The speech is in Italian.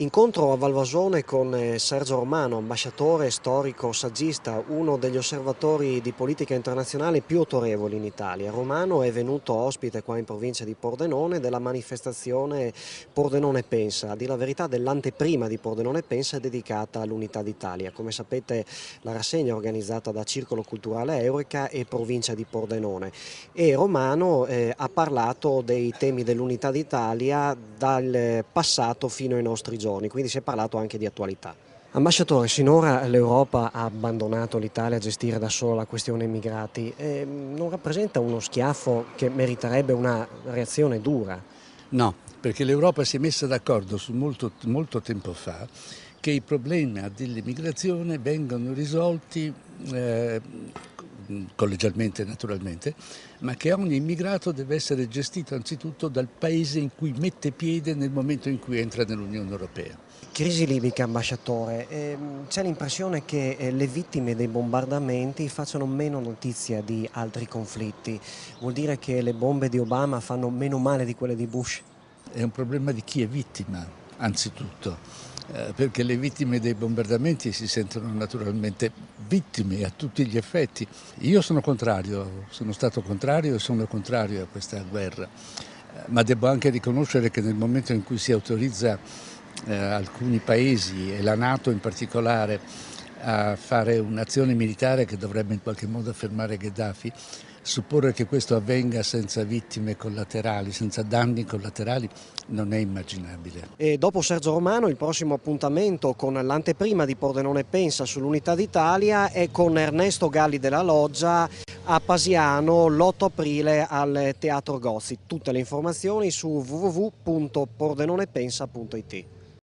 Incontro a Valvasone con Sergio Romano, ambasciatore, storico, saggista, uno degli osservatori di politica internazionale più autorevoli in Italia. Romano è venuto ospite qua in provincia di Pordenone della manifestazione Pordenone Pensa. A dire la verità, dell'anteprima di Pordenone Pensa è dedicata all'Unità d'Italia. Come sapete, la rassegna è organizzata da Circolo Culturale Eureka e provincia di Pordenone. E Romano ha parlato dei temi dell'Unità d'Italia dal passato fino ai nostri giorni. Quindi si è parlato anche di attualità. Ambasciatore, sinora l'Europa ha abbandonato l'Italia a gestire da sola la questione immigrati. Non rappresenta uno schiaffo che meriterebbe una reazione dura? No, perché l'Europa si è messa d'accordo su molto tempo fa che i problemi dell'immigrazione vengono risolti collegialmente naturalmente, ma che ogni immigrato deve essere gestito anzitutto dal paese in cui mette piede nel momento in cui entra nell'Unione Europea. Crisi libica, ambasciatore, c'è l'impressione che le vittime dei bombardamenti facciano meno notizia di altri conflitti. Vuol dire che le bombe di Obama fanno meno male di quelle di Bush? È un problema di chi è vittima, anzitutto, perché le vittime dei bombardamenti si sentono naturalmente vittime a tutti gli effetti. Io sono contrario, sono stato contrario e sono contrario a questa guerra, ma devo anche riconoscere che nel momento in cui si autorizza alcuni paesi e la NATO in particolare a fare un'azione militare che dovrebbe in qualche modo fermare Gheddafi, supporre che questo avvenga senza vittime collaterali, senza danni collaterali, non è immaginabile. E dopo Sergio Romano il prossimo appuntamento con l'anteprima di Pordenone Pensa sull'Unità d'Italia è con Ernesto Galli della Loggia a Pasiano l'8 aprile al Teatro Gozzi. Tutte le informazioni su www.pordenonepensa.it.